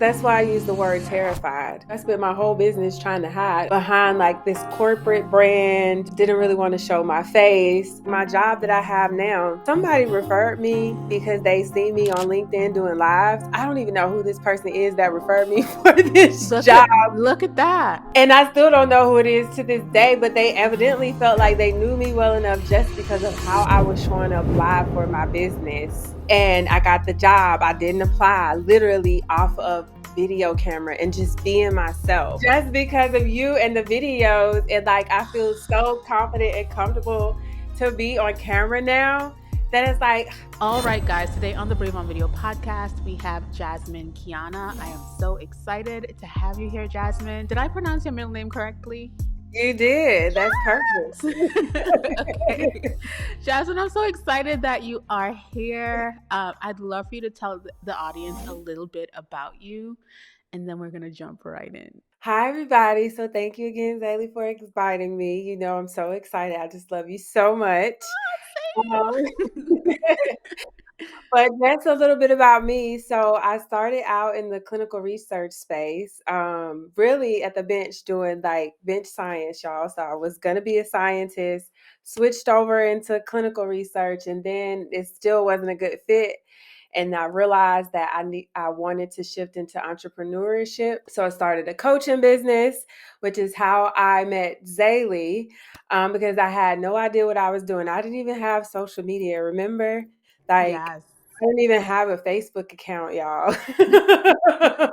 That's why I use the word terrified. I spent my whole business trying to hide behind like this corporate brand, didn't really want to show my face. My job that I have now, somebody referred me because they see me on LinkedIn doing lives. I don't even know who this person is that referred me for this job. Look at that. And I still don't know who it is to this day, but they evidently felt like they knew me well enough just because of how I was showing up live for my business. And I got the job. I didn't apply, literally off of video camera and just being myself. Just because of you and the videos, and like I feel so confident and comfortable to be on camera now. That is like, all right, guys, today on the Brave on Video podcast, we have Jasmyn Kiana. I am so excited to have you here, Jasmyn. Did I pronounce your middle name correctly? You did. That's perfect. Okay. Jasmyn, I'm so excited that you are here. I'd love for you to tell the audience a little bit about you, and then we're going to jump right in. Hi, everybody. So thank you again, Zaylee, for inviting me. You know, I'm so excited. I just love you so much. But that's a little bit about me. So I started out in the clinical research space, really at the bench doing like bench science, y'all. So I was going to be a scientist, switched over into clinical research, and then it still wasn't a good fit. And I realized that I wanted to shift into entrepreneurship. So I started a coaching business, which is how I met Zaylee, because I had no idea what I was doing. I didn't even have social media, remember? Like, Yes. I didn't even have a Facebook account, y'all. I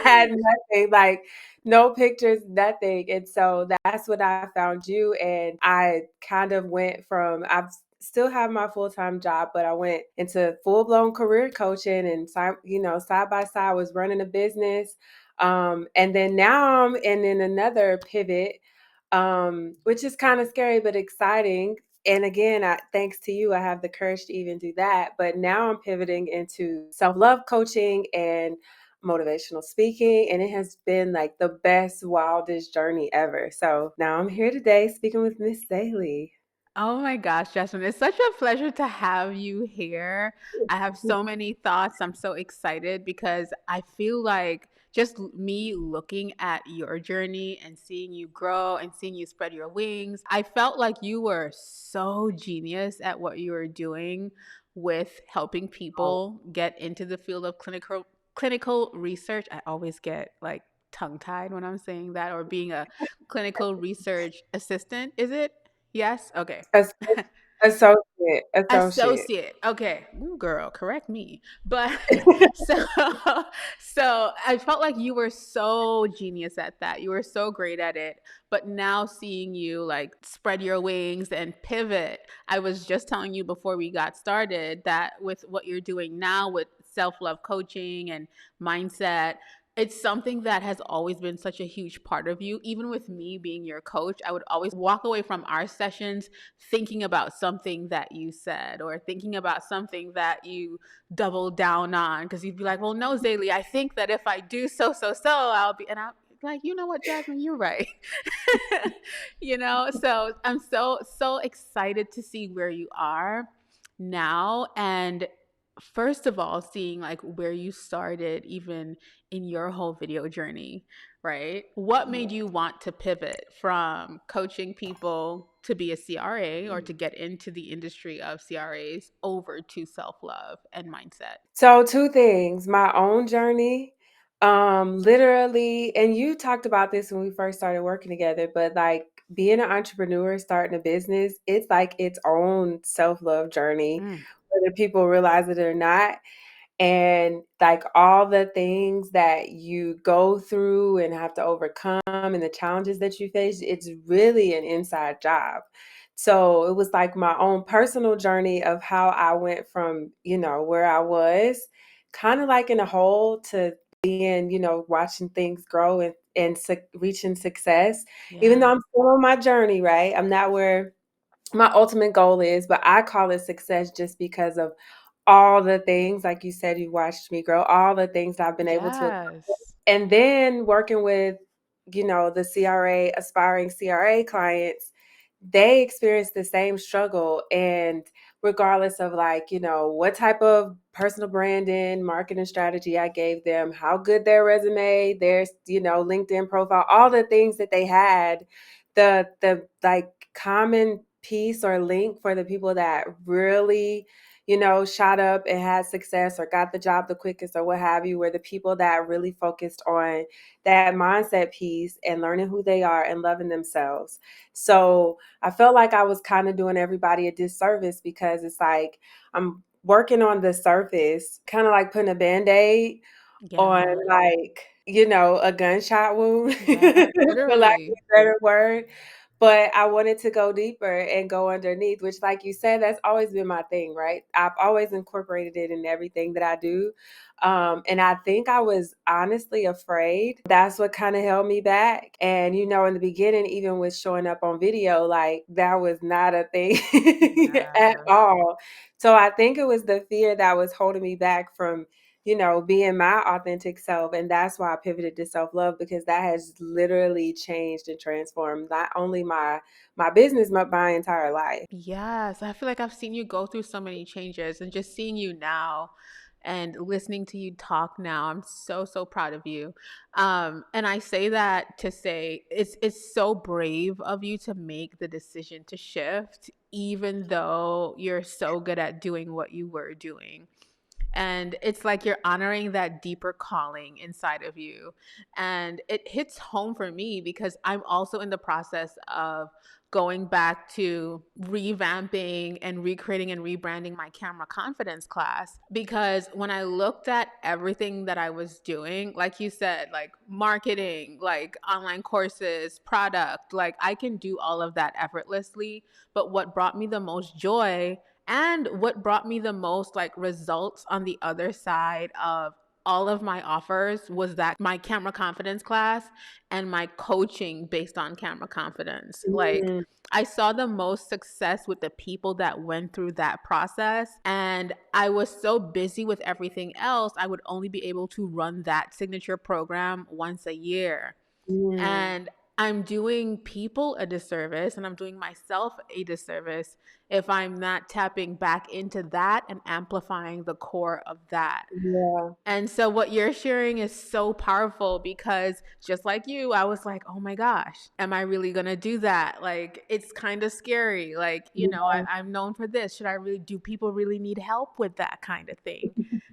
had nothing, like no pictures, nothing. And so that's when I found you. And I kind of went from, I still have my full-time job, but I went into full-blown career coaching and, side by side was running a business. And then now I'm in another pivot, which is kind of scary, but exciting. And again, thanks to you, I have the courage to even do that. But now I'm pivoting into self-love coaching and motivational speaking, and it has been like the best, wildest journey ever. So now I'm here today speaking with Miss Zaylee. Oh my gosh, Jasmyn, it's such a pleasure to have you here. I have so many thoughts. I'm so excited because I feel like just me looking at your journey and seeing you grow and seeing you spread your wings, I felt like you were so genius at what you were doing with helping people get into the field of clinical research. I always get like tongue-tied when I'm saying that, or being a clinical research assistant, is it? Yes? Okay. As- Associate. Associate. Okay. Ooh, girl, correct me. But so so I felt like you were so genius at that. You were so great at it. But now seeing you like spread your wings and pivot, I was just telling you before we got started that with what you're doing now with self-love coaching and mindset, it's something that has always been such a huge part of you. Even with me being your coach, I would always walk away from our sessions thinking about something that you said or thinking about something that you doubled down on. Because you'd be like, well, no, Zaylee, I think that if I do so, I'll be, and I'll like, you know what, Jasmyn, you're right. So I'm so excited to see where you are now. And first of all, seeing like where you started even in your whole video journey, right? What made you want to pivot from coaching people to be a CRA or to get into the industry of CRAs over to self-love and mindset? So two things, my own journey, literally, and you talked about this when we first started working together, but like being an entrepreneur, starting a business, it's like its own self-love journey, Mm. whether people realize it or not. And like all the things that you go through and have to overcome and the challenges that you face, it's really an inside job. So it was like my own personal journey of how I went from, where I was kind of like in a hole to being, watching things grow and reaching success, even Yeah. though I'm still on my journey, right? I'm not where my ultimate goal is, but I call it success just because of all the things, like you said, you watched me grow, all the things I've been able to, Yes. and then working with, the aspiring CRA clients, they experience the same struggle. And regardless of like, what type of personal branding, marketing strategy I gave them, how good their resume, their, LinkedIn profile, all the things that they had, the like common piece or link for the people that really, shot up and had success or got the job the quickest or what have you, were the people that really focused on that mindset piece and learning who they are and loving themselves. So I felt like I was kind of doing everybody a disservice because it's like I'm working on the surface, kind of like putting a band-aid on Yeah. like, a gunshot wound, Yeah, for lack of literally. a better word. But I wanted to go deeper and go underneath, which, like you said, that's always been my thing, right? I've always incorporated it in everything that I do. And I think I was honestly afraid. That's what kind of held me back. And, in the beginning, even with showing up on video, like that was not a thing at Yeah. all. So I think it was the fear that was holding me back from being my authentic self. And that's why I pivoted to self-love, because that has literally changed and transformed not only my business, but my entire life. Yes, I feel like I've seen you go through so many changes, and just seeing you now and listening to you talk now, I'm so so proud of you. And I say that to say it's so brave of you to make the decision to shift, even though you're so good at doing what you were doing. And it's like you're honoring that deeper calling inside of you. And it hits home for me because I'm also in the process of going back to revamping and recreating and rebranding my camera confidence class. Because when I looked at everything that I was doing, like you said, like marketing, like online courses, product, like I can do all of that effortlessly. But what brought me the most joy and what brought me the most like results on the other side of all of my offers was that my camera confidence class and my coaching based on camera confidence. Like Mm, I saw the most success with the people that went through that process. And I was so busy with everything else, I would only be able to run that signature program once a year. mm, And I'm doing people a disservice and I'm doing myself a disservice if I'm not tapping back into that and amplifying the core of that. yeah. And so what you're sharing is so powerful because just like you, I was like, oh my gosh, am I really going to do that? Like, it's kind of scary. Like, Yeah. I'm known for this. Should I really, do people really need help with that kind of thing?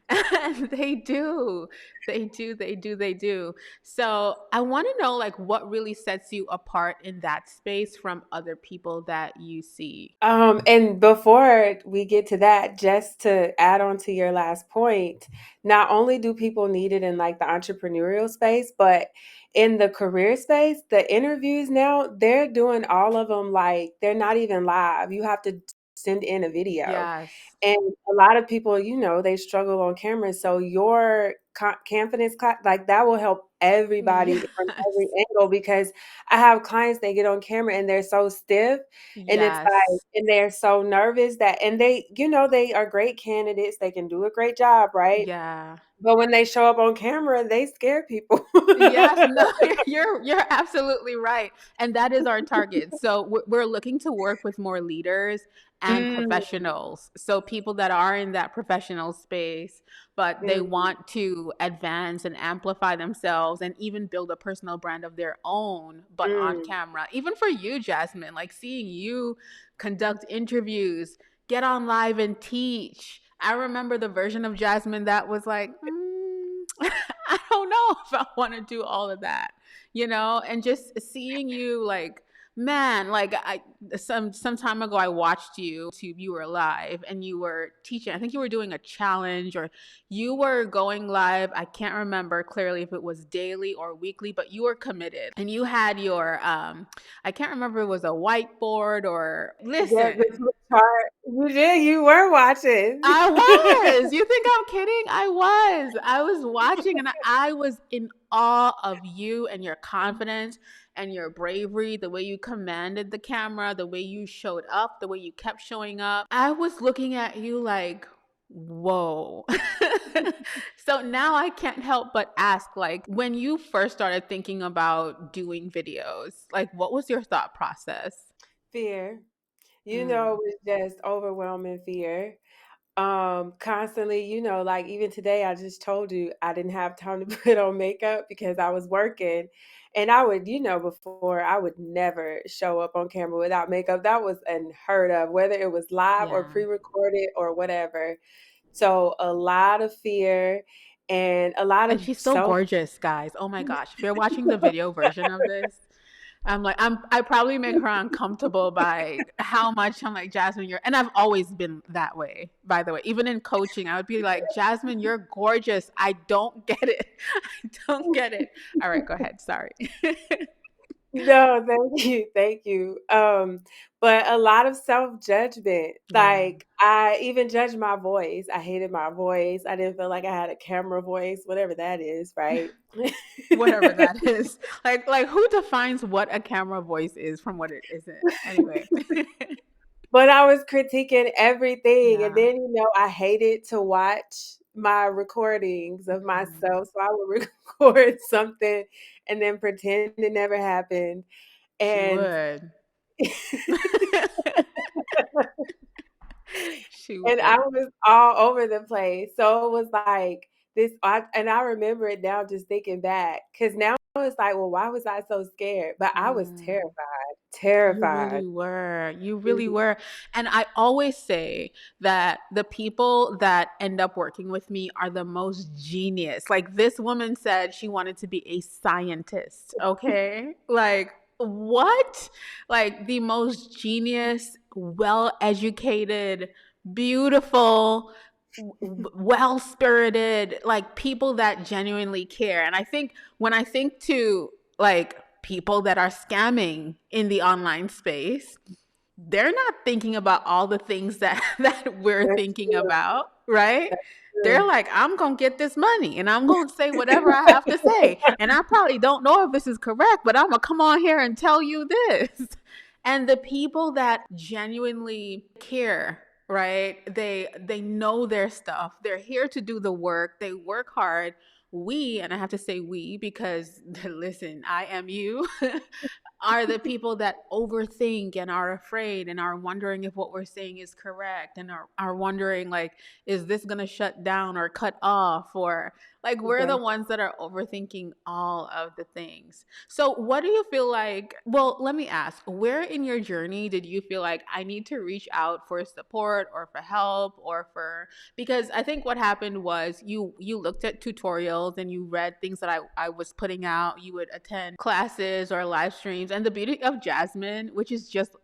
And they do. They do. They do. They do. So I want to know, like, what really sets you apart in that space from other people that you see? And before we get to that, just to add on to your last point, not only do people need it in like the entrepreneurial space, but in the career space, the interviews now, they're doing all of them like they're not even live. You have to send in a video. Yes. And a lot of people, they struggle on camera. So your confidence, like that will help everybody from every Yes. angle, because I have clients, they get on camera and they're so stiff, and it's like, Yes. and they're so nervous that, and they, they are great candidates. They can do a great job, right? Yeah. But when they show up on camera, they scare people. Yes, no, you're absolutely right, and that is our target. So we're looking to work with more leaders and Mm, professionals. So people that are in that professional space, but they mm, want to advance and amplify themselves and even build a personal brand of their own, but on mm. camera. Even for you, Jasmine, like seeing you conduct interviews, get on live and teach. I remember the version of Jasmine that was like, I don't know if I want to do all of that, and just seeing you like, man, like some time ago I watched you were live and you were teaching. I think you were doing a challenge or you were going live. I can't remember clearly if it was daily or weekly, but you were committed and you had your I can't remember if it was a whiteboard or Yeah, listen. the chart. You did. You were watching. I was. You think I'm kidding? I was. I was watching and I was in awe of you and your confidence and your bravery, the way you commanded the camera, the way you showed up, the way you kept showing up. I was looking at you like, whoa. So now I can't help but ask, like, when you first started thinking about doing videos, like, what was your thought process? Fear. Mm. it was just overwhelming fear. Constantly, like even today, I just told you I didn't have time to put on makeup because I was working. And I would, before I would never show up on camera without makeup. That was unheard of, whether it was live or Yeah. pre-recorded or whatever. So a lot of fear and a lot And of she's so self. gorgeous, guys. Oh my gosh. If you're watching the video version of this, I probably make her uncomfortable by how much I'm like, Jasmyn, you're, and I've always been that way, by the way. Even in coaching, I would be like, Jasmyn, you're gorgeous. I don't get it. I don't get it. All right, go ahead. Sorry. No, thank you, thank you. But a lot of self-judgment. Yeah. Like I even judged my voice. I hated my voice. I didn't feel like I had a camera voice, whatever that is, right? Whatever that is. Like who defines what a camera voice is from what it isn't? Anyway. But I was critiquing everything. And Yeah. then, I hated to watch my recordings of Mm. myself. So I would record something and then pretend it never happened. She And would. She and I would. was all over the place. So it was like and I remember it now just thinking back, because now it's like, well, why was I so scared? But I was Mm. terrified, You terrified. really were. You really Mhm. were. And I always say that the people that end up working with me are the most genius. Like this woman said she wanted to be a scientist, okay? Like, what? Like the most genius, well educated, beautiful, well spirited, like people that genuinely care. And I think when I think to like people that are scamming in the online space, they're not thinking about all the things that that we're That's thinking true. about, right? That's They're true. like, I'm going to get this money and I'm going to say whatever I have to say. And I probably don't know if this is correct, but I'm going to come on here and tell you this. And the people that genuinely care, right? They know their stuff. They're here to do the work. They work hard. We, and I have to say we because listen, I am you, are the people that overthink and are afraid and are wondering if what we're saying is correct and are wondering like, is this going to shut down or cut off, or like we're the Exactly. ones that are overthinking all of the things. So what do you feel like, well, let me ask, where in your journey did you feel like I need to reach out for support or for help or for, because I think what happened was you looked at tutorials and you read things that I was putting out. You would attend classes or live streams. And the beauty of Jasmyn, which is just,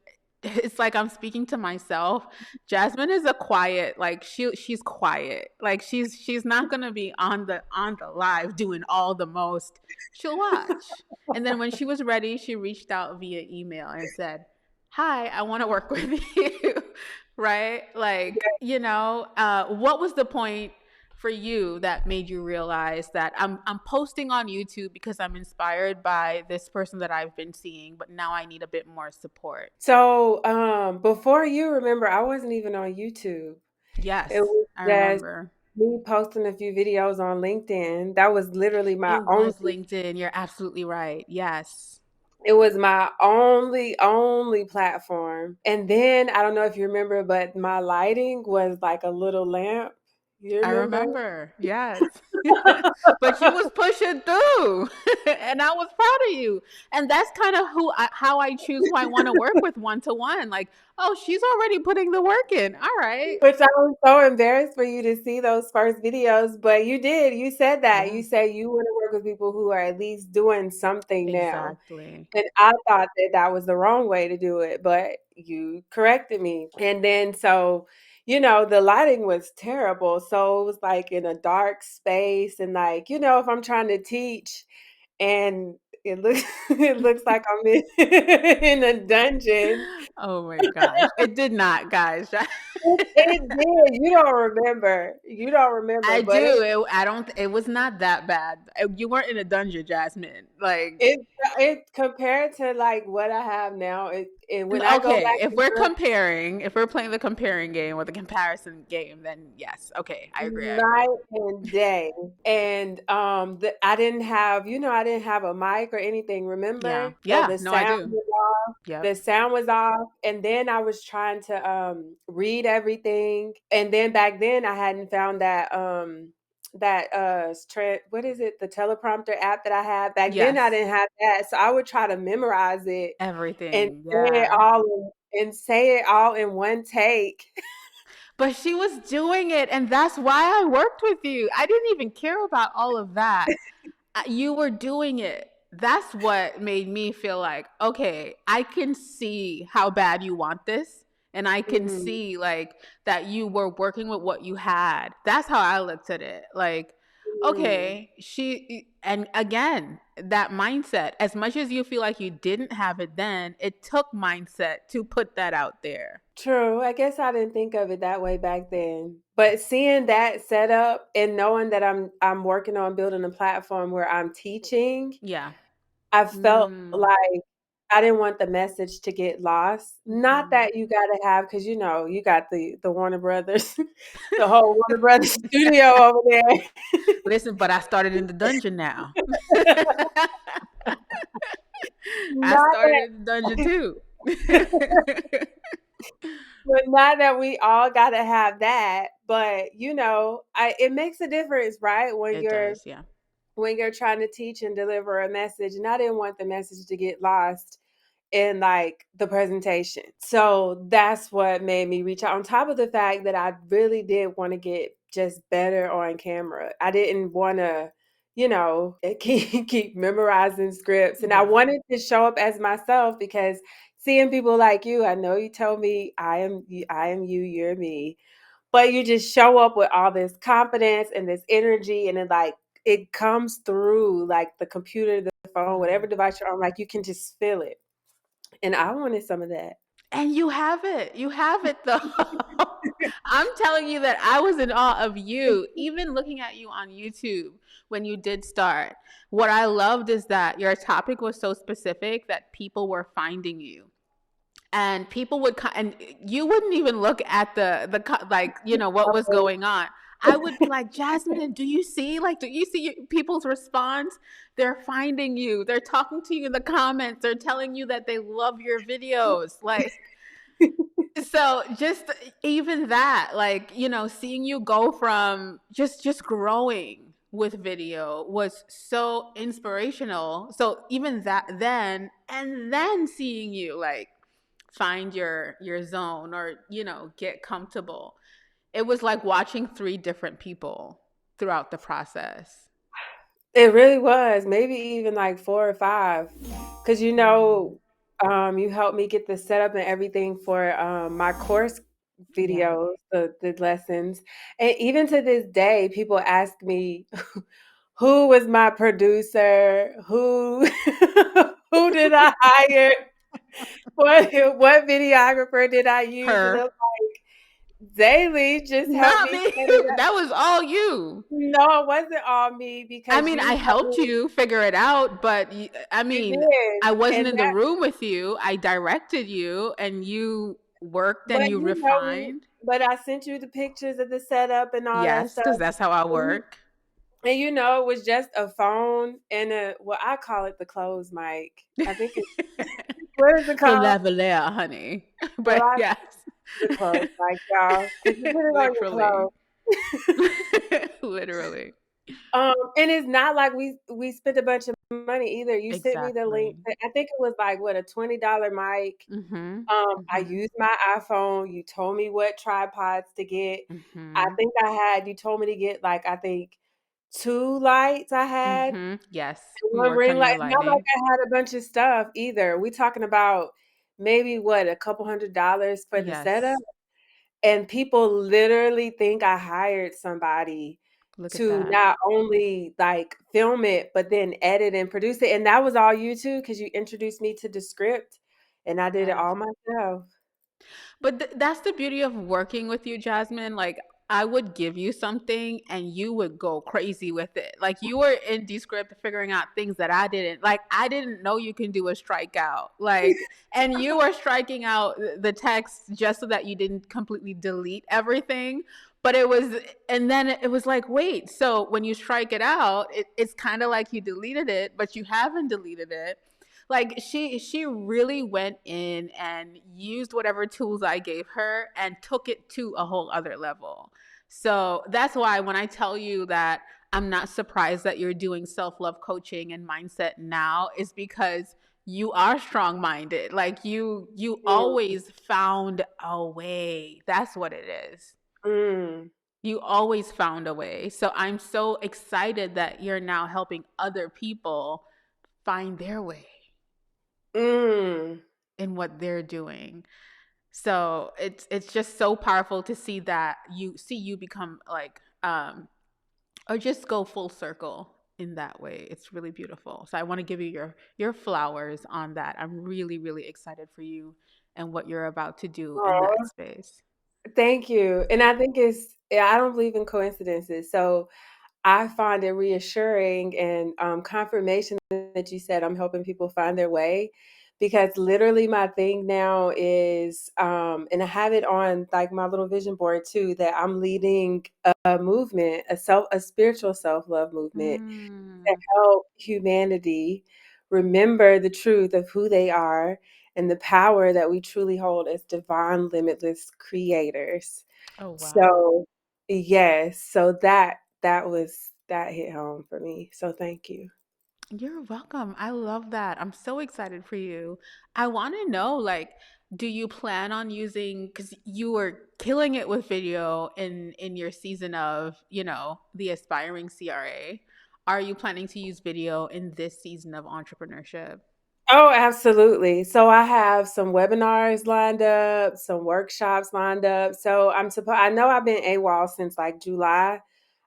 it's like I'm speaking to myself. Jasmyn is a quiet, like she's quiet. Like she's not gonna be on the live doing all the most. She'll watch. And then when she was ready, she reached out via email and said, "Hi, I want to work with you." Right? Like, what was the point for you that made you realize that I'm posting on YouTube because I'm inspired by this person that I've been seeing, but now I need a bit more support? So, before you remember, I wasn't even on YouTube. It Yes, was I just remember. me posting a few videos on LinkedIn. That was literally my It was only LinkedIn. You're absolutely right. Yes. it was my only platform. And then I don't know if you remember, but my lighting was like a little lamp. You I remember? remember. Yes. But you was pushing through. And I was proud of you. And that's kind of how I choose who I want to work with one to one. Like, oh, she's already putting the work in. All right. Which I was so embarrassed for you to see those first videos, but you did. You said that. Yeah, You said you wanna work with people who are at least doing something now. exactly. And I thought that that was the wrong way to do it, but you corrected me. And then so, the lighting was terrible. So it was like in a dark space and like, if I'm trying to teach and it looks it looks like I'm in in a dungeon. Oh my gosh. It did not, guys. It did. You don't remember. You don't remember, I but do. I don't, it was not that bad. You weren't in a dungeon, Jasmine. Like, it compared to like what I have now, And when I go Okay, back if and we're look, comparing, if we're playing the comparing game or the comparison game, then yes, okay, I agree, I agree. night and day. And I didn't have, I didn't have a mic or anything, Yeah, remember? So yeah, no, I do. Yep. the sound was off, and then I was trying to read everything. And then back then I hadn't found what is it, the teleprompter app that I had. Back then I Yes. didn't have that. So I would try to memorize it and Everything. Yeah. say it all in one take. But she was doing it, and that's why I worked with you. I didn't even care about all of that. You were doing it. That's what made me feel like, okay, I can see how bad you want this. And I can Mhm. see like that you were working with what you had. That's how I looked at it. Like, Mm. okay, and again, that mindset, as much as you feel like you didn't have it then, it took mindset to put that out there. True. I guess I didn't think of it that way back then. But seeing that setup and knowing that I'm working on building a platform where I'm teaching, Yeah. I felt Mm. like I didn't want the message to get lost. Not Hmm. that you gotta have, because you got the Warner Brothers, the whole Warner Brothers studio over there. Listen, but I started in the dungeon now. I Not started in the dungeon that too. but not that we all gotta have that, but it makes a difference, right? It does, yeah. When you're trying to teach and deliver a message, and I didn't want the message to get lost in like the presentation. So that's what made me reach out. On top of the fact that I really did want to get just better on camera. I didn't want to, keep memorizing scripts. And I Yeah. wanted to show up as myself because seeing people like you, I know you told me I am you, you're me, but you just show up with all this confidence and this energy, and it comes through like the computer, the phone, Yeah. whatever device you're on, like you can just feel it. And I wanted some of that. And you have it. You have it though. I'm telling you that I was in awe of you, even looking at you on YouTube when you did start. What I loved is that your topic was so specific that people were finding you. And people would and you wouldn't even look at like what was going on. I would be like, Jasmine, do you see people's response? They're finding you, they're talking to you in the comments, they're telling you that they love your videos, like, so just even that, like, seeing you go from just growing with video was so inspirational. So even that then, and then seeing you like find your zone, or get comfortable, it was like watching three different people throughout the process. It really was, maybe even like 4 or 5, because Mm. you helped me get the setup and everything for, my course Yeah. videos, the lessons, and even to this day, people ask me, "Who was my producer? Who who did I hire? What videographer did I use?" And I'm Her. like, "Daily just helped Not me me. set it up." That was all you. No, it wasn't all me I because mean, you I helped helped me. you figure it out, but I You mean, did, I wasn't and in the room with you. I directed you, and you worked and but you refined. I sent you the pictures of the setup and all that Yes, stuff, because that's how I work. and it was just a phone and I call it the closed mic. I think it's what is it The called? lavalier, honey. Well, But I yes, the clothes, like, y'all, because you put it on your literally. clothes. Literally. And it's not like we spent a bunch of money either. You sent me the link. Exactly. I think it was like what, a $20 mic. Mhm. I Mhm. used my iPhone. You told me what tripods to get. Mhm. You told me to get like I think 2 lights I had, Mhm. Yes, and we 1 worked ring on your light. It's not like lighting. I had a bunch of stuff either. We talking about maybe what, a couple $100 for the setup, Yes. and people literally think I hired somebody Look at to that. not only, like, film it, but then edit and produce it, and that was all you too, because you introduced me to the script, and I did it Yes. all myself. But that's the beauty of working with you, Jasmine. Like, I would give you something and you would go crazy with it. Like you were in Descript figuring out things that I didn't. Like I didn't know you can do a strikeout. Like and you were striking out the text just so that you didn't completely delete everything. But it was, and then it was like, wait, so when you strike it out, it's kind of like you deleted it, but you haven't deleted it. Like she really went in and used whatever tools I gave her and took it to a whole other level. So that's why when I tell you that I'm not surprised that you're doing self-love coaching and mindset now is because you are strong-minded. Like you Mm, always found a way. That's what it is. mm, You always found a way. So I'm so excited that you're now helping other people find their way mm. in what they're doing. So it's just so powerful to see that you become like or just go full circle in that way. It's really beautiful. So I want to give you your flowers on that. I'm really really excited for you and what you're about to do in that Aw, space. thank you. And I think yeah, I don't believe in coincidences. So I find it reassuring and confirmation that you said I'm helping people find their way because literally my thing now is, and I have it on like my little vision board too, that I'm leading a movement, a spiritual self love movement to Mm. help humanity remember the truth of who they are and the power that we truly hold as divine, limitless creators. Oh wow. So, yes, so that hit home for me. So thank you. You're welcome. I love that. I'm so excited for you. I want to know, like, do you plan on using, because you were killing it with video in your season of, the aspiring CRA. Are you planning to use video in this season of entrepreneurship? Oh, absolutely. So I have some webinars lined up, some workshops lined up. So I know I've been AWOL since like July.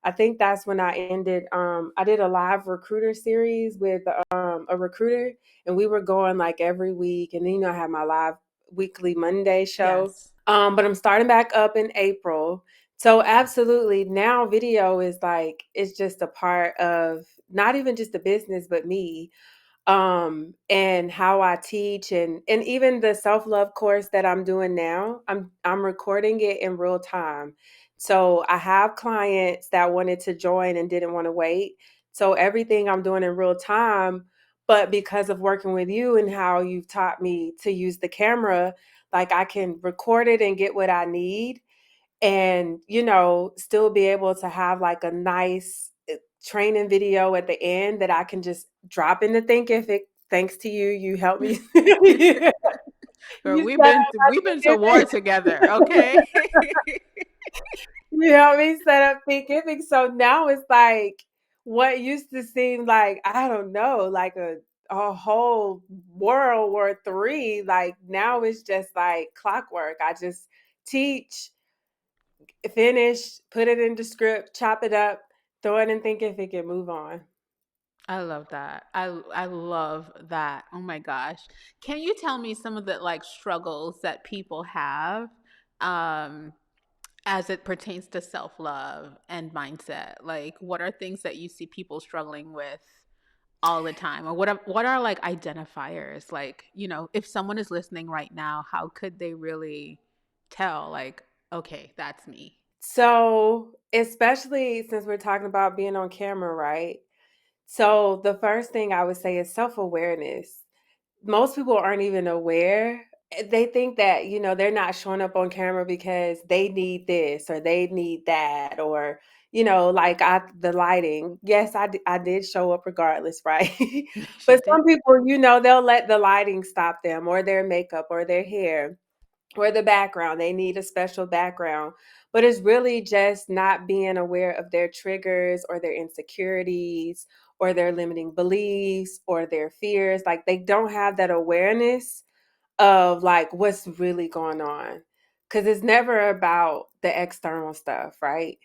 I think that's when I ended. I did a live recruiter series with a recruiter, and we were going like every week. And then I have my live weekly Monday show. Yes. But I'm starting back up in April. So absolutely, now video is like it's just a part of not even just the business, but me, and how I teach, and even the self-love course that I'm doing now, I'm recording it in real time. So I have clients that wanted to join and didn't want to wait. So everything I'm doing in real time, but because of working with you and how you've taught me to use the camera, like I can record it and get what I need and still be able to have like a nice training video at the end that I can just drop in the think if it thanks to you you helped me you Girl, set up my we've been to war Thanksgiving. together, okay? You helped me set up Thanksgiving. So now it's like what used to seem like I don't know, like a whole World War III. Like now it's just like clockwork. I just teach, finish, put it into script, chop it up, throw it in Thinkific, and move on. I love that. I love that. Oh my gosh. Can you tell me some of the like struggles that people have um as it pertains to self-love and mindset? Like what are things that you see people struggling with all the time? Or what are like identifiers? Like, if someone is listening right now, how could they really tell like, okay, that's me? So, especially since we're talking about being on camera, right? So, the first thing I would say is self awareness. Most people aren't even aware. They think that, they're not showing up on camera because they need this or they need that or, like the lighting. Yes, I did show up regardless, right? She But did. some people, they'll let the lighting stop them or their makeup or their hair or the background. They need a special background. But it's really just not being aware of their triggers or their insecurities or their limiting beliefs or their fears. Like they don't have that awareness of like what's really going on. Cause it's never about the external stuff, right?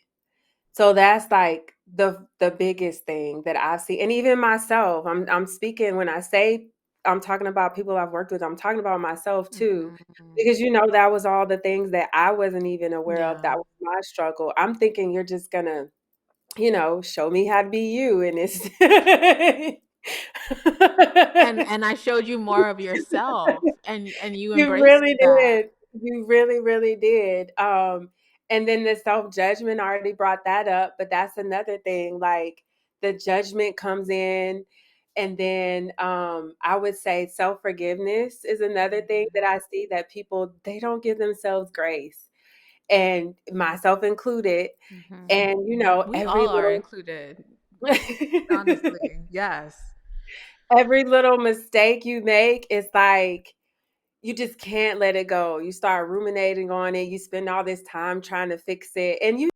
So that's like the biggest thing that I see. And even myself, I'm speaking when I say I'm talking about people I've worked with. I'm talking about myself too, Mhm. because that was all the things that I wasn't even aware of. Yeah. That was my struggle. I'm thinking you're just gonna, show me how to be you, and it's And I showed you more of yourself, and you You embraced really that. did. You really, really did. And then the self-judgment, I already brought that up, but that's another thing. Like the judgment comes in, and then I would say self-forgiveness is another thing that Mhm. I see that people they don't give themselves grace, and myself included. Mhm. And We every all are little included, honestly. Yes. every little mistake you make is like you just can't let it go. You start ruminating on it. You spend all this time trying to fix it. And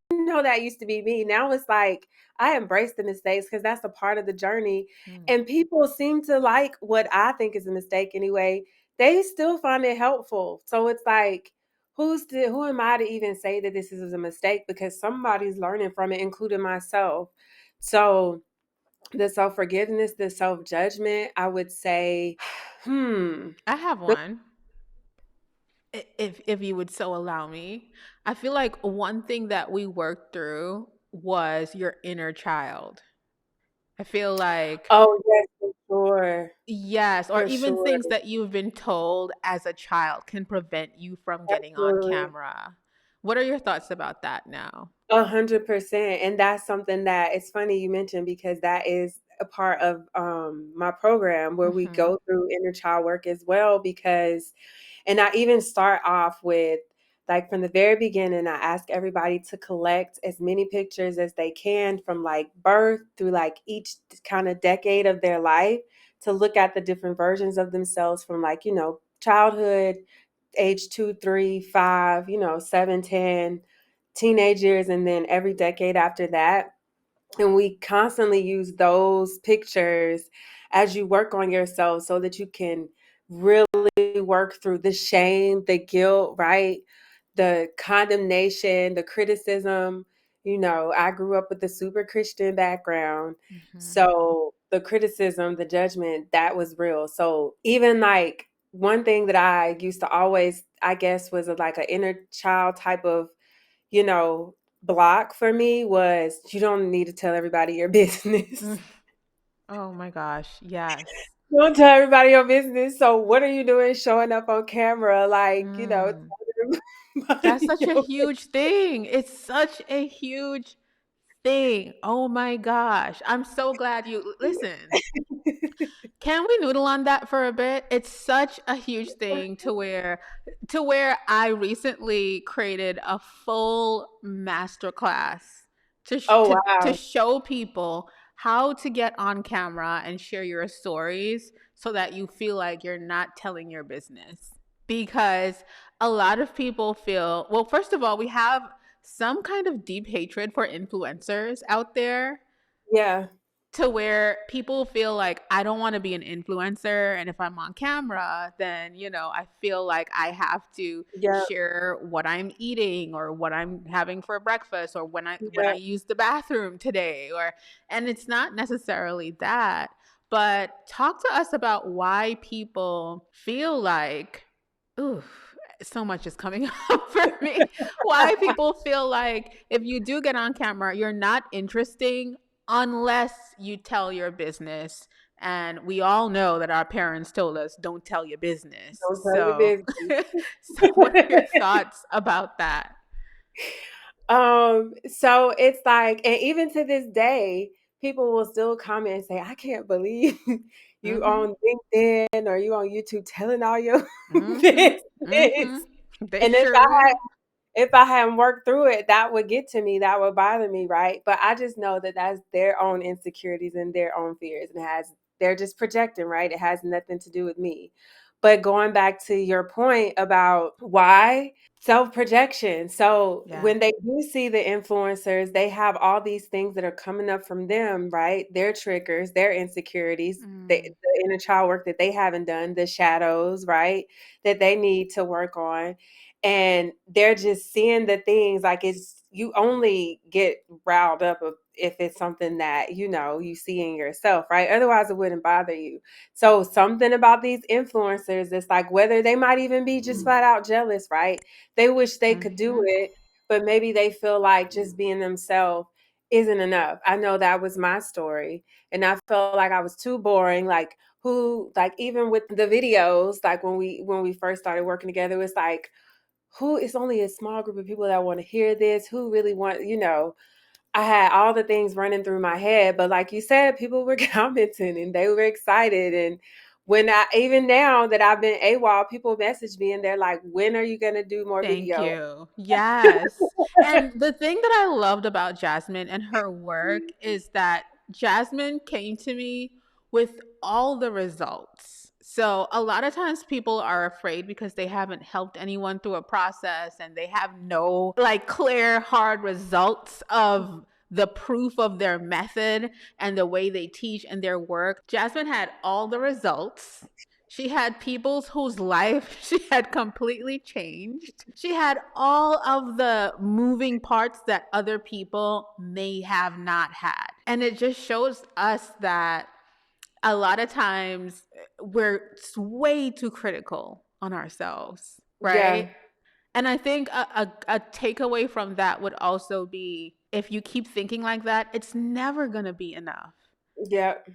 that used to be me. Now it's like I embrace the mistakes because that's a part of the journey. Mm. And people seem to like what I think is a mistake anyway. They still find it helpful. So it's like, who am I to even say that this is a mistake? Because somebody's learning from it, including myself. So the self forgiveness, the self judgment, I would say, hmm. I have the- one. If you would so allow me. I feel like one thing that we worked through was your inner child. I feel like Oh, yes, for sure. yes, or For even sure. things that you've been told as a child can prevent you from getting on Absolutely. camera. What are your thoughts about that now? 100%. And that's something that it's funny you mentioned because that is a part of my program where we Mhm. go through inner child work as well. Because and I even start off with like from the very beginning, I ask everybody to collect as many pictures as they can from like birth through like each kind of decade of their life to look at the different versions of themselves from like, childhood, age 2, 3, 5, 7, 10, teenage years, and then every decade after that. And we constantly use those pictures as you work on yourself so that you can really work through the shame, the guilt, right? The condemnation, the criticism. I grew up with a super Christian background. Mhm. So the criticism, the judgment, that was real. So even like one thing that I used to always, I guess, was like an inner child type of, you know, block for me was you don't need to tell everybody your business. Mm. Oh my gosh, yes. Don't tell everybody your business. So what are you doing showing up on camera like, Mm. telling That's everybody such a your huge thing. It's such a huge thing. Oh my gosh. I'm so glad you listen. business? Can we noodle on that for a bit? It's such a huge thing to where I recently created a full masterclass to sh- Oh, to to wow. show people how to get on camera and share your stories so that you feel like you're not telling your business. Because a lot of people feel, well, first of all, we have some kind of deep hatred for influencers out there Yeah. to where people feel like I don't want to be an influencer, and if I'm on camera then I feel like I have to Yeah. share what I'm eating or what I'm having for breakfast or when I Yeah. use the bathroom today, or and it's not necessarily that. But talk to us about why people feel like, ooh, so much is coming up for me. Why people feel like if you do get on camera, you're not interesting unless you tell your business. And we all know that our parents told us, don't tell your business. Don't tell your So, business. so what are your thoughts about that? So it's like, and even to this day, people will still comment and say, I can't believe you Mm-hmm. on LinkedIn or you on YouTube telling all your Mm-hmm. business. Mm-hmm. They And sure will. if I hadn't worked through it, that would get to me, that would bother me, right? But I just know that that's their own insecurities and their own fears, and they're just projecting, right? It has nothing to do with me. But going back to your point about why self projection. So Yeah. when they do see the influencers, they have all these things that are coming up from them, right? Their triggers, their insecurities, Mm. the inner child work that they haven't done, the shadows, right? That they need to work on, and they're just seeing the things like it's you only get riled up if it's something that, you see in yourself, right? Otherwise it wouldn't bother you. So something about these influencers, it's like whether they might even be just flat out jealous, right? They wish they could do Mhm. it, but maybe they feel like just being themselves isn't enough. I know that was my story, and I felt like I was too boring. Like who, like even with the videos, like when we first started working together, it's like who, it's only a small group of people that want to hear this. Who really want. I had all the things running through my head, but like you said, people were commenting and they were excited. And when I, even now that I've been AWOL, people message me and they're like, when are you going to do more Thank video? you. Yes. And the thing that I loved about Jasmyn and her work is that Jasmyn came to me with all the results. So a lot of times people are afraid because they haven't helped anyone through a process and they have no like clear hard results of the proof of their method and the way they teach and their work. Jasmyn had all the results. She had people whose life she had completely changed. She had all of the moving parts that other people may have not had. And it just shows us that a lot of times we're way too critical on ourselves, right? Yeah. And I think a takeaway from that would also be if you keep thinking like that, it's never going to be enough Yep.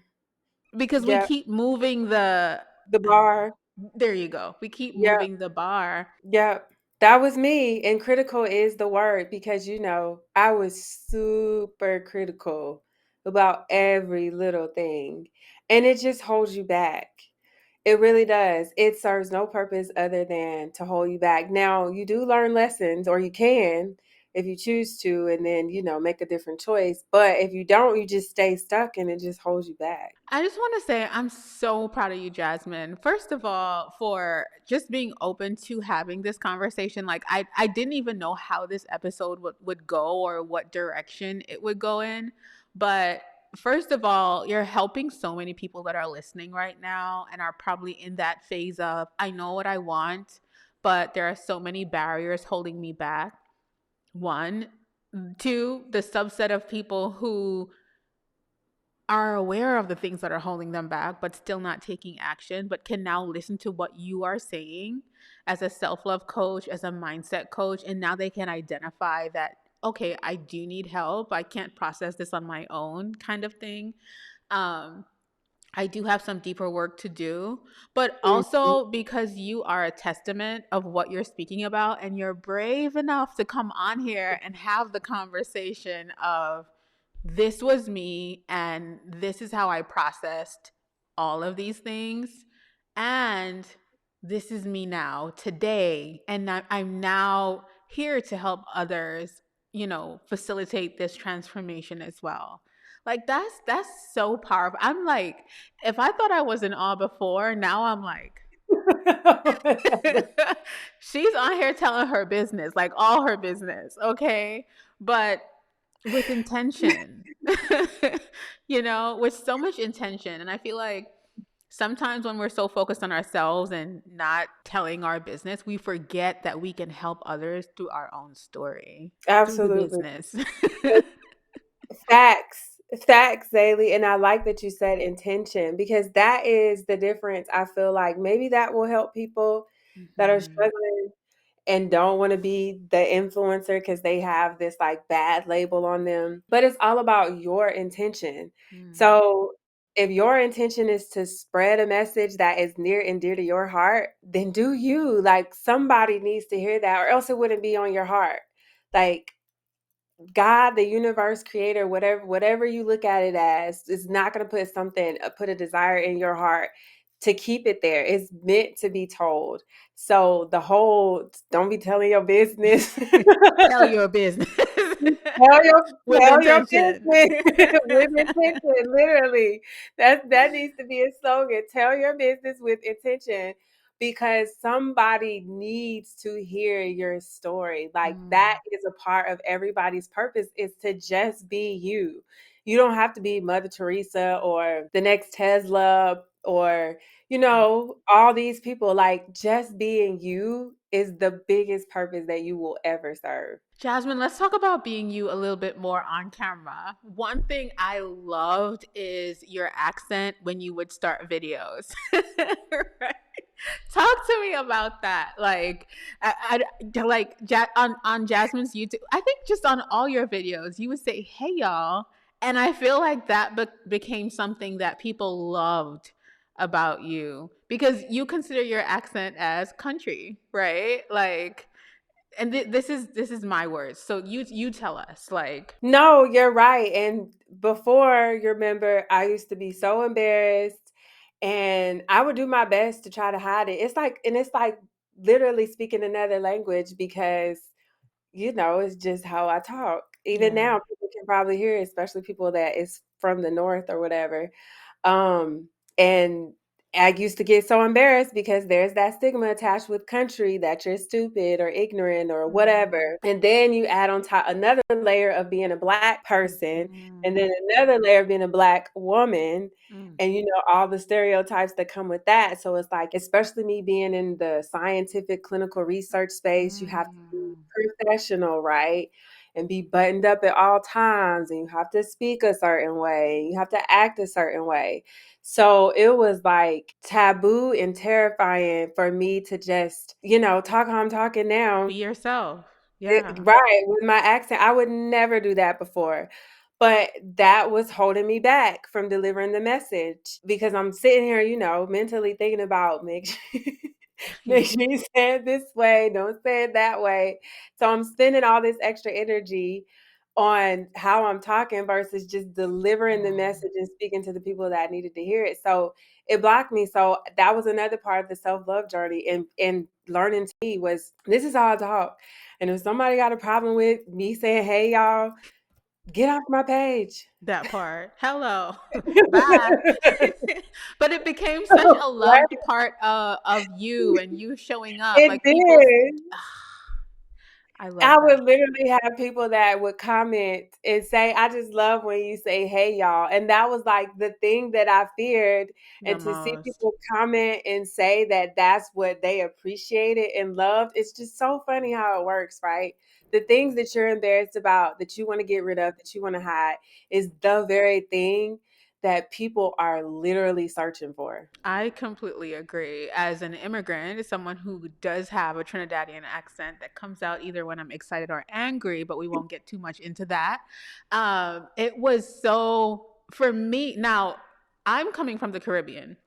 because we Yep. keep moving the The bar. there you go. We keep Yep. moving the bar. Yep. That was me. And critical is the word because, I was super critical about every little thing. And it just holds you back. It really does. It serves no purpose other than to hold you back. Now, you do learn lessons, or you can if you choose to, and then, make a different choice. But if you don't, you just stay stuck and it just holds you back. I just want to say I'm so proud of you, Jasmyn. First of all, for just being open to having this conversation. Like I didn't even know how this episode would go or what direction it would go in. But first of all, you're helping so many people that are listening right now and are probably in that phase of I know what I want, but there are so many barriers holding me back. One, two, the subset of people who are aware of the things that are holding them back, but still not taking action, but can now listen to what you are saying as a self love coach, as a mindset coach. And now they can identify that, okay, I do need help. I can't process this on my own, kind of thing. Um, I do have some deeper work to do, but Mhm. also because you are a testament of what you're speaking about and you're brave enough to come on here and have the conversation of this was me and this is how I processed all of these things. And this is me now today. And I'm now here to help others, facilitate this transformation as well. Like that's so powerful. I'm like, if I thought I was in awe before, now I'm like, she's on here telling her business, like all her business, okay? But with intention, with so much intention. And I feel like sometimes when we're so focused on ourselves and not telling our business, we forget that we can help others through our own story, through the Absolutely. business. Facts. Facts, Zaylee. And I like that you said intention because that is the difference. I feel like maybe that will help people that are Mhm. struggling and don't want to be the influencer because they have this like bad label on them. But it's all about your intention. Mm. So if your intention is to spread a message that is near and dear to your heart, then do you. Like somebody needs to hear that, or else it wouldn't be on your heart. Like God, the universe, creator, whatever you look at it as, is not going to put a desire in your heart to keep it there. It's meant to be told. So the whole don't be telling your business. Tell your business Tell your with tell your intention. business with intention. Literally, that needs to be a slogan. Tell your business with intention because somebody needs to hear your story. Like that Mm, is a part of everybody's purpose is to just be you. You don't have to be Mother Teresa or the next Tesla or mm, all these people. Like just being you is the biggest purpose that you will ever serve. Jasmyn, let's talk about being you a little bit more on camera. One thing I loved is your accent when you would start videos. Right? Talk to me about that. Like, on Jasmyn's YouTube, I think just on all your videos, you would say, "Hey, y'all," and I feel like that became something that people loved about you because you consider your accent as country, right? Like, and this is my words. So you tell us, like. No, you're right. And before, you remember, I used to be so embarrassed and I would do my best to try to hide it. It's like literally speaking another language because, it's just how I talk. Even Yeah. now, people can probably hear it, especially people that is from the north or whatever. Um, and I used to get so embarrassed because there's that stigma attached with country that you're stupid or ignorant or Mm. whatever. And then you add on top another layer of being a Black person, and Mm. then another layer of being a Black woman. Mm. And all the stereotypes that come with that. So it's like, especially me being in the scientific clinical research space, you have to be Mm. professional, right? And be buttoned up at all times. And you have to speak a certain way. You have to act a certain way. So it was like taboo and terrifying for me to just, talk how I'm talking Be now. yourself. Yeah. Right, with my accent. I would never do that before. But that was holding me back from delivering the message because I'm sitting here, mentally thinking about make sure you say it this way, don't say it that way. So I'm spending all this extra energy on how I'm talking versus just delivering the Mm. message and speaking to the people that needed to hear it. So it blocked me. So that was another part of the self-love journey and learning to me was this is how I talk. And if somebody got a problem with me saying, "Hey y'all, get off my page." That part. Hello. Bye. But it became such a loved Right? part of you and you showing up. It Like people, did. I love I that. would literally have people that would comment and say, "I just love when you say, 'Hey, y'all.'" And that was like the thing that I feared. The And to see most. people comment and say that that's what they appreciated and loved, it's just so funny how it works, right? The things that you're embarrassed about, that you want to get rid of, that you want to hide, is the very thing that people are literally searching for. I completely agree. As an immigrant, as someone who does have a Trinidadian accent that comes out either when I'm excited or angry, but we won't get too much into that. It was so, for me, now I'm coming from the Caribbean.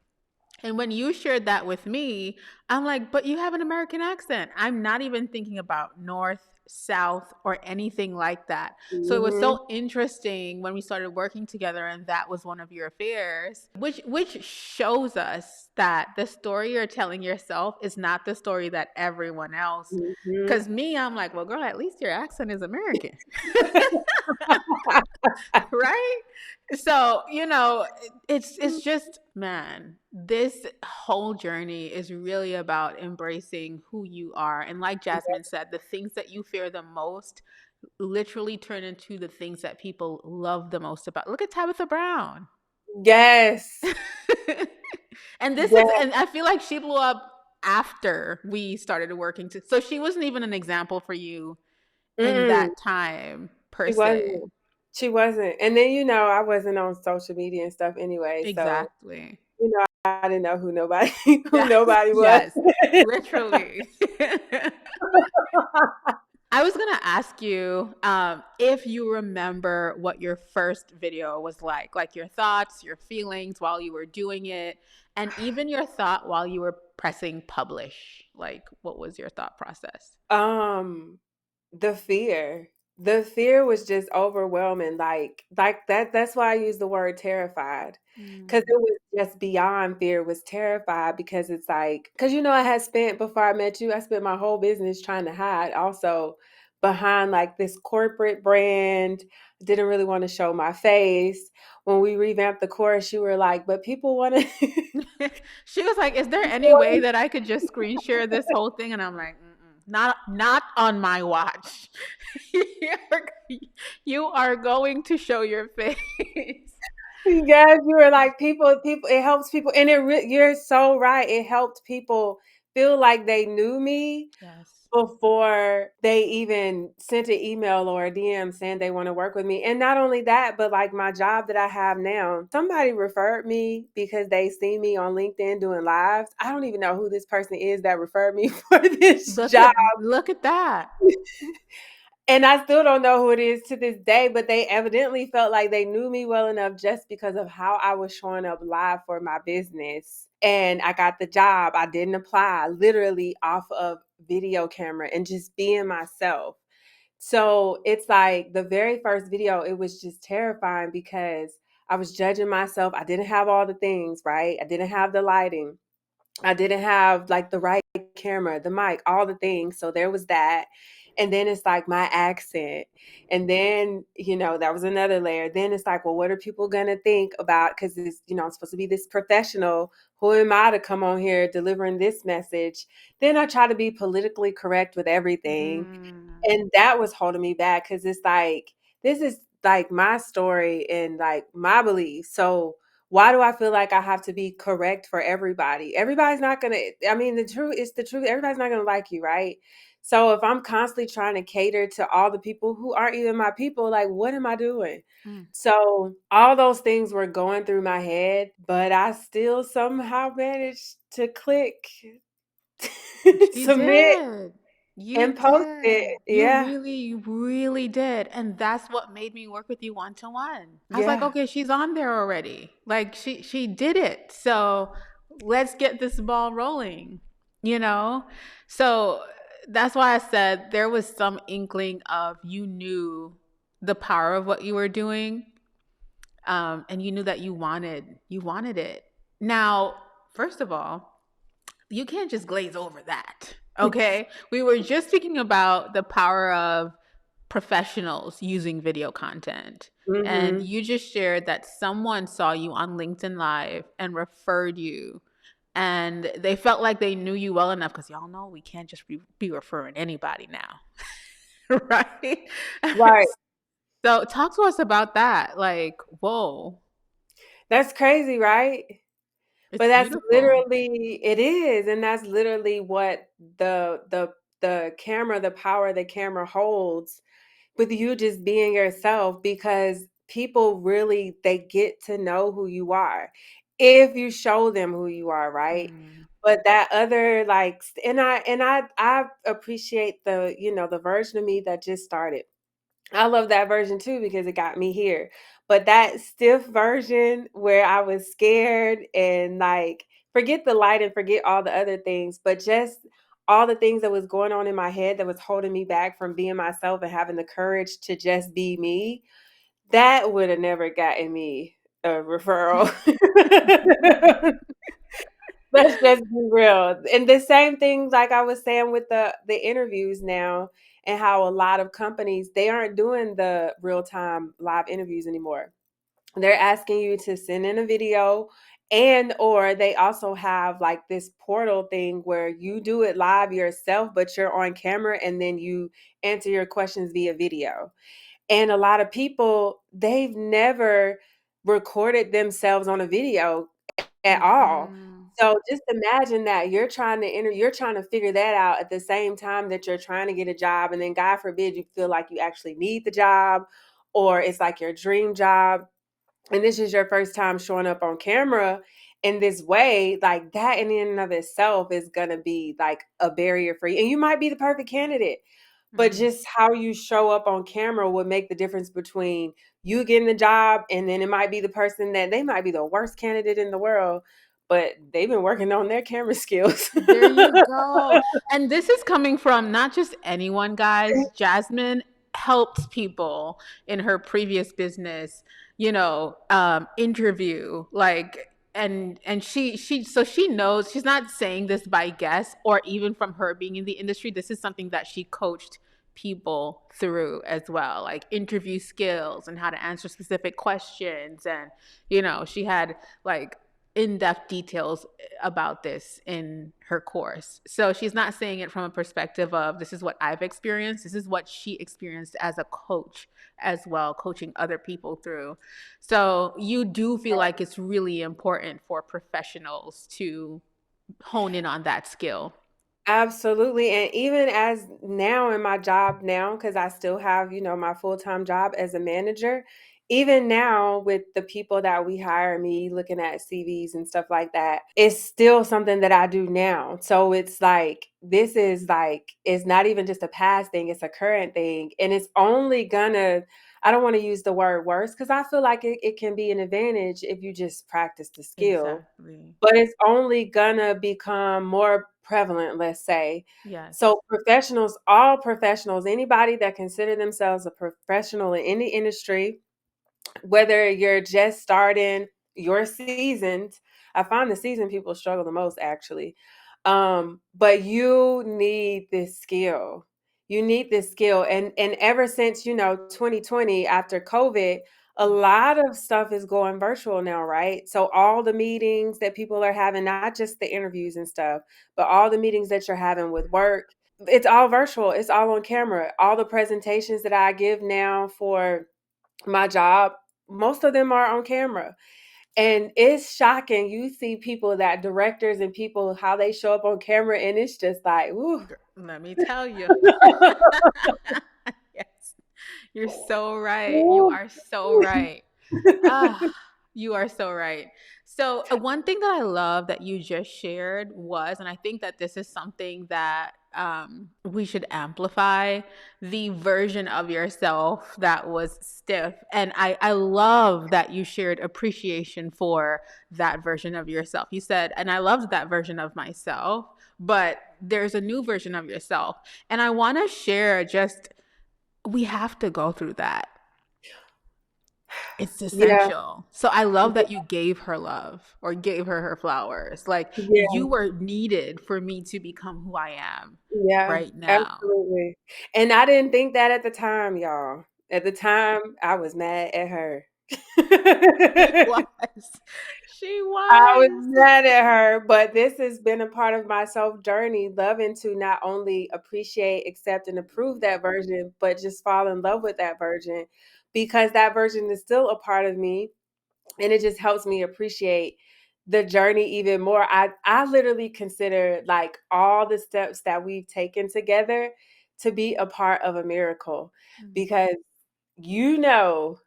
And when you shared that with me, I'm like, but you have an American accent. I'm not even thinking about North, South, or anything like that. So it was Mhm. so interesting when we started working together and that was one of your fears, which shows us that the story you're telling yourself is not the story that everyone else. Mhm. Cause me, I'm like, well, girl, at least your accent is American. Right? So, it's just, man, this whole journey is really about embracing who you are. And like Jasmyn said, the things that you fear the most literally turn into the things that people love the most about. Look at Tabitha Brown. Yes. Yes. And I feel like she blew up after we started working so she wasn't even an example for you in Mm-mm. that time per She se. wasn't. She wasn't. And then, I wasn't on social media and stuff anyway, so, Exactly. I didn't know who nobody who Yeah. nobody was. Yes. Literally. I was gonna ask you if you remember what your first video was like your thoughts, your feelings while you were doing it, and even your thought while you were pressing publish. Like, what was your thought process? Um, the fear. The fear was just overwhelming, that's why I use the word terrified, because Mm. it was just beyond fear, it was terrified because it's like, because I had spent before I met you, I spent my whole business trying to hide also behind, like, this corporate brand, didn't really wanna show my face. When we revamped the course, you were like, "But people wanna." She was like, "Is there any way that I could just screen share this whole thing?" And I'm like, mm-mm, not on my watch. You're- you are going to show your face. Yes, you were like, people, it helps people, and you're so right. It helped people feel like they knew me Yes. before they even sent an email or a DM saying they want to work with me. And not only that, but like my job that I have now, somebody referred me because they see me on LinkedIn doing lives. I don't even know who this person is that referred me for this job. Look at that. And I still don't know who it is to this day, but they evidently felt like they knew me well enough just because of how I was showing up live for my business. And I got the job. I didn't apply, literally off of video camera and just being myself. So it's like the very first video, it was just terrifying because I was judging myself. I didn't have all the things, right? I didn't have the lighting. I didn't have like the right camera, the mic, all the things. So there was that. And then it's like my accent. And then, that was another layer. Then it's like, well, what are people going to think about? Because it's, I'm supposed to be this professional. Who am I to come on here delivering this message? Then I try to be politically correct with everything. Mm. And that was holding me back because it's like, this is like my story and like my beliefs. So why do I feel like I have to be correct for everybody? Everybody's not going to, I mean, the truth is the truth. Everybody's not going to like you, right? So if I'm constantly trying to cater to all the people who aren't even my people, like, what am I doing? Mm. So all those things were going through my head, but I still somehow managed to click You submit did. You and post it. did. Yeah. You really did. And that's what made me work with you one to one. I was like, Yeah. okay, she's on there already. Like she did it. So let's get this ball rolling, you know? So that's why I said there was some inkling of you knew the power of what you were doing. And you knew that you wanted it. Now, first of all, you can't just glaze over that. Okay. We were just speaking about the power of professionals using video content. And Mm-hmm. you just shared that someone saw you on LinkedIn Live and referred you. And they felt like they knew you well enough because y'all know we can't just be referring anybody now. Right? Right. So, talk to us about that. Like, whoa, That's crazy, right? But it's that's beautiful. literally it is, and that's literally what the camera, the power the camera holds with you just being yourself because people really they get to know who you are if you show them who you are, right? Mm. But that other like and I appreciate the version of me that just started. I love that version too because it got me here. But that stiff version where I was scared and like forget the light and forget all the other things, but just all the things that was going on in my head that was holding me back from being myself and having the courage to just be me, that would have never gotten me a referral. Let's just be real. And the same thing, like I was saying with the interviews now, and how a lot of companies they aren't doing the real time live interviews anymore. They're asking you to send in a video and or they also have like this portal thing where you do it live yourself, but you're on camera and then you answer your questions via video. And a lot of people, they've never recorded themselves on a video at all. Mhm. So just imagine that you're trying to figure that out at the same time that you're trying to get a job. And then God forbid you feel like you actually need the job or it's like your dream job. And this is your first time showing up on camera in this way, like that in and of itself is gonna be like a barrier for you. And you might be the perfect candidate, but Mhm. just how you show up on camera would make the difference between you getting the job and then it might be the person that they might be the worst candidate in the world, but they've been working on their camera skills. There you go. And this is coming from not just anyone, guys. Jasmine helped people in her previous business, interview like and she knows she's not saying this by guess or even from her being in the industry. This is something that she coached people through as well, like interview skills and how to answer specific questions. And she had like in-depth details about this in her course. So she's not saying it from a perspective of this is what I've experienced. This is what she experienced as a coach as well, coaching other people through. So you do feel like it's really important for professionals to hone in on that skill. Absolutely, and even as now in my job now, because I still have, my full-time job as a manager, even now with the people that we hire, me looking at CVs and stuff like that, it's still something that I do now. So it's like, this is like, it's not even just a past thing, it's a current thing. And it's only gonna, I don't want to use the word worse because I feel like it can be an advantage if you just practice the skill, Exactly. but it's only gonna become more prevalent, let's say. Yes. So professionals, all professionals, anybody that consider themselves a professional in any industry, whether you're just starting, your seasoned, I find the seasoned people struggle the most actually. But you need this skill. You need this skill. And ever since, 2020 after COVID, a Mm. lot of stuff is going virtual now, right? So all the meetings that people are having, not just the interviews and stuff, but all the meetings that you're having with work, it's all virtual. It's all on camera. All the presentations that I give now for my job, most of them are on camera. And it's shocking. You see people that directors and people how they show up on camera and it's just like, ooh. Let me tell you. Yes. You're so right. You Ooh. are so right. Ah, you are so right. So, one thing that I love that you just shared was, and I think that this is something that we should amplify, the version of yourself that was stiff. And I love that you shared appreciation for that version of yourself. You said, and I loved that version of myself, but there's a new version of yourself. And I want to share just, we have to go through that. It's Yeah, essential. So I love yeah, that you gave her love or gave her flowers. Like, yeah. you were needed for me to become who I am Yeah, right now. absolutely. And I didn't think that at the time, y'all. At the time, I was mad at her. She was. She I was was. mad at her, but this has been a part of my self journey, loving to not only appreciate, accept, and approve that version, but just fall in love with that version because that version is still a part of me. And it just helps me appreciate the journey even more. I literally consider like all the steps that we've taken together to be a part of a miracle Mm. because you know,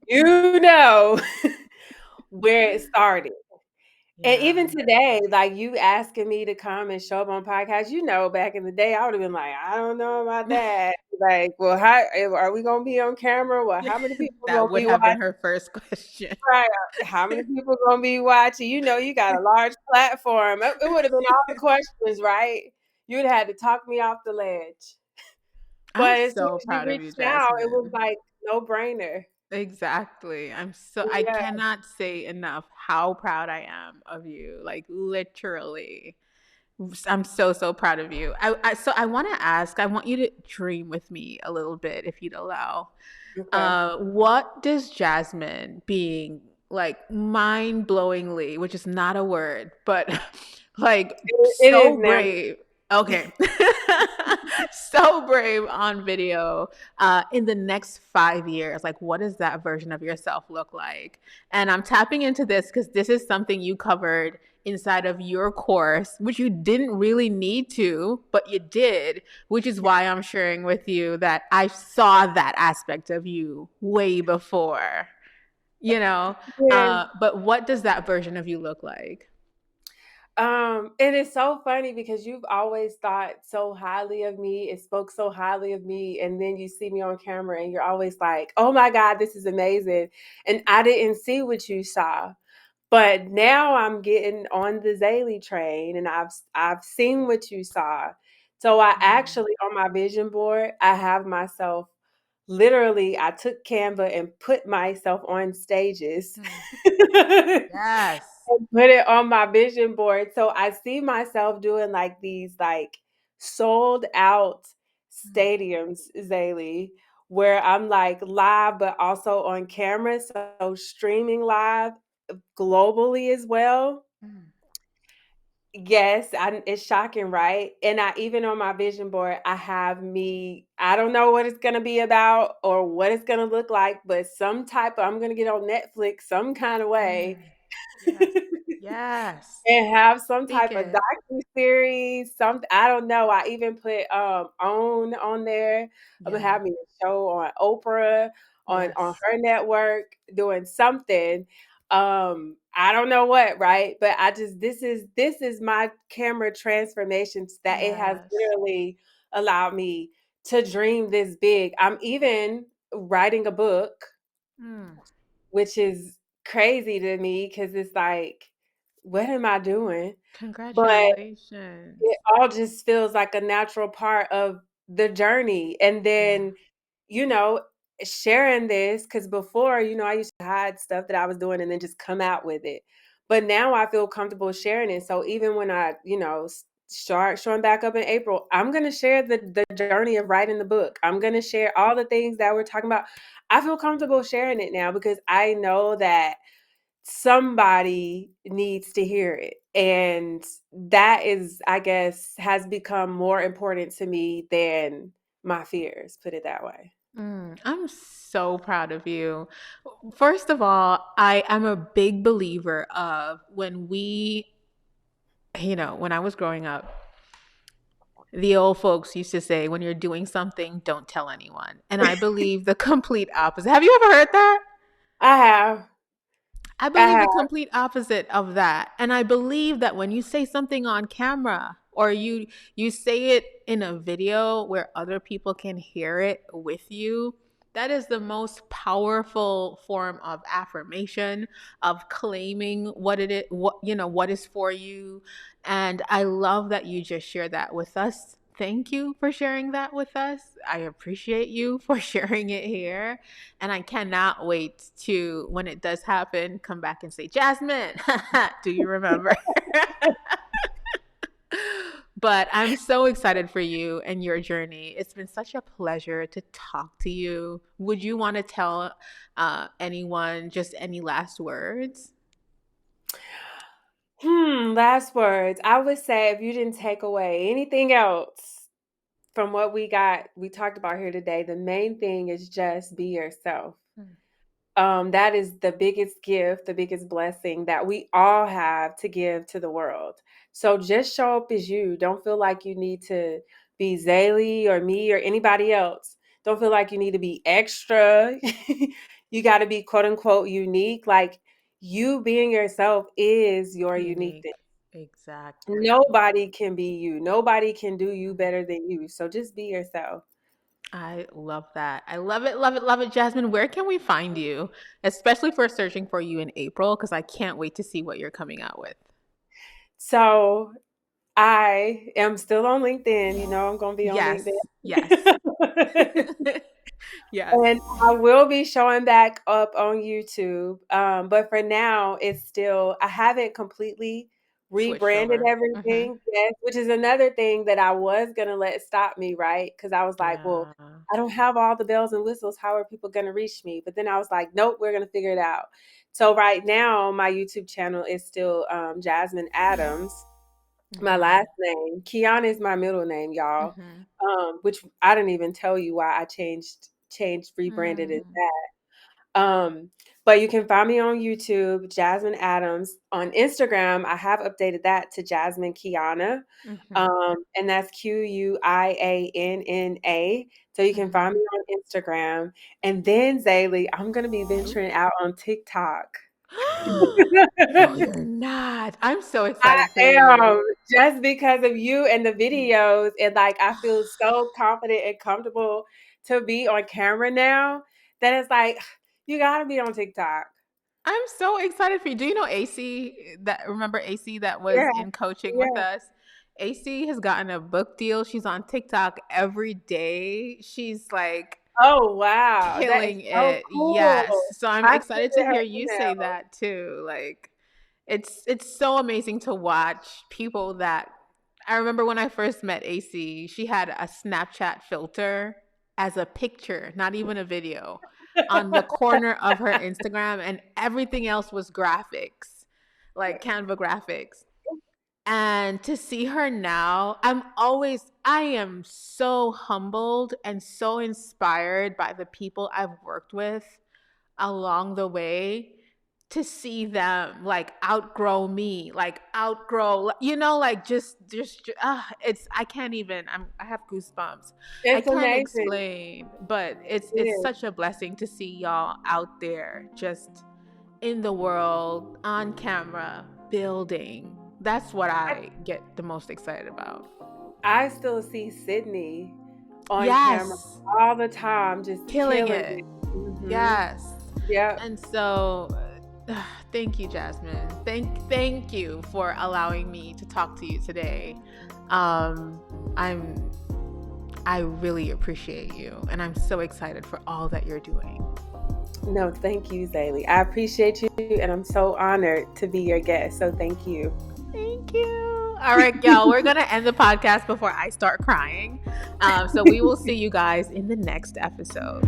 you know where it started. And Yeah. even today, like you asking me to come and show up on podcasts, back in the day, I would have been like, I don't know about that. Like, well, how are we gonna be on camera? Well, how many people are That gonna would be have been watching? her first question. Right. How many people gonna be watching? You got a large platform. It would have been all the questions, right? You'd have had to talk me off the ledge. I'm But as soon so as you proud of you, reached out, it was Jasmine. like no brainer. Exactly. I Yeah. cannot say enough how proud I am of you. Like, literally. I'm so so proud of you. So I want to ask. I want you to dream with me a little bit, if you'd allow. Okay. What does Jasmine being like mind-blowingly, which is not a word, but like It is so now. brave. Okay. So brave on video in the next 5 years. Like, what does that version of yourself look like? And I'm tapping into this because this is something you covered inside of your course, which you didn't really need to, but you did, which is why I'm sharing with you that I saw that aspect of you way before, you know? Yeah. But what does that version of you look like? It is so funny because you've always thought so highly of me. It spoke so highly of me. And then you see me on camera and you're always like, oh my God, this is amazing. And I didn't see what you saw. But now I'm getting on the Zaylee train and I've seen what you saw. So I Mm, actually on my vision board, I have myself literally I took Canva and put myself on stages. mm. And Yes. put it on my vision board. So I see myself doing like these like sold out Mm, stadiums, Zaylee, where I'm like live but also on camera. So streaming live globally as well. mm, Yes, it's shocking, right? And I even on my vision board, I have me. I don't know what it's gonna be about or what it's gonna look like, but some type of I'm gonna get on Netflix some kind of mm. way. Yes. Yes. and have some Speak type of it. docu-series, something. I don't know. I even put on there. I'm gonna Yeah. have me a show on Oprah, on Yes. her network, doing something. I don't know what, right? But I just this is my camera transformations that it has Yes. literally allowed me to dream this big. I'm even writing a book, Mm. which is crazy to me because it's like, what am I doing? But Congratulations. it all just feels like a natural part of the journey. And Yeah. then, you know, sharing this, because before, I used to hide stuff that I was doing and then just come out with it. But now I feel comfortable sharing it. So even when I, start showing back up in April, I'm going to share the journey of writing the book. I'm going to share all the things that we're talking about. I feel comfortable sharing it now because I know that somebody needs to hear it. And that is, I guess, has become more important to me than my fears, put it that way. I'm so proud of you. First of all, I am a big believer of when I was growing up, the old folks used to say, when you're doing something, don't tell anyone. And I believe the complete opposite. Have you ever heard that? I have. I I believe the have. complete opposite of that. And I believe that when you say something on camera or you say it in a video where other people can hear it with you, that is the most powerful form of affirmation, of claiming what it is, what is for you. And I love that you just shared that with us. Thank you for sharing that with us. I appreciate you for sharing it here. And I cannot wait to, when it does happen, come back and say, Jasmine, do you remember? But I'm so excited for you and your journey. It's been such a pleasure to talk to you. Would you want to tell anyone just any last words? Last words. I would say if you didn't take away anything else from what we talked about here today, the main thing is just be yourself. Mm. That is the biggest gift, the biggest blessing that we all have to give to the world. So just show up as you. Don't feel like you need to be Zaylee or me or anybody else. Don't feel like you need to be extra. You got to be quote unquote unique. Like, you being yourself is your uniqueness. Unique. Exactly. Nobody can be you. Nobody can do you better than you. So just be yourself. I love that. I love it, love it, love it, Jasmine. Where can we find you? Especially for searching for you in April, because I can't wait to see what you're coming out with. So I am still on LinkedIn. I'm going to be on Yes, yes, LinkedIn. yes. And I will be showing back up on YouTube. But for now, I haven't completely Switched rebranded over. everything. Yes, which is another thing that I was going to let stop me, right? Because I was like, well, Yeah. I don't have all the bells and whistles. How are people going to reach me? But then I was like, nope, we're going to figure it out. So right now, my YouTube channel is still Jasmyn Adams, my Mm-hmm. last name. Kiana is my middle name, y'all. Mm-hmm. Which I didn't even tell you why I rebranded it Mm. that. But you can find me on YouTube, Jasmyn Adams. On Instagram, I have updated that to Jasmyn Kiana. Mm-hmm. And that's Quianna. So you can find Mm-hmm. me on Instagram. And then Zaylee, I'm gonna be Ooh. venturing out on TikTok. No, you're not. I'm so I excited for you. am, just because of you and the videos, and like I feel so confident and comfortable to be on camera now that it's like you gotta be on TikTok. I'm so excited for you. Do you know AC? Remember AC that was Yeah, in coaching with yeah. us? AC has gotten a book deal. She's on TikTok every day. She's like Oh wow, that is killing so it. Yes. cool. So I'm I excited to sent her hear you say email. that too. Like it's so amazing to watch people that I remember when I first met AC, she had a Snapchat filter as a picture, not even a video, on the corner of her Instagram, and everything else was graphics, like Canva graphics. And to see her now, I am so humbled and so inspired by the people I've worked with along the way. to see them like outgrow me, like outgrow, like it's, I can't even, I have goosebumps. I It's can't amazing. explain, but It it's is. such a blessing to see y'all out there just in the world, on camera, building. That's what I get the most excited about. I still see Sydney on camera Yes, all the time, just killing killing it. it. Mhm. Yes. Yep. And so thank you, Jasmine. Thank you for allowing me to talk to you today. Um I'm I really appreciate you, and I'm so excited for all that you're doing. No, thank you, Zaylee. I appreciate you, and I'm so honored to be your guest. So thank you. Thank you. All right, y'all, we're going to end the podcast before I start crying. So we will see you guys in the next episode.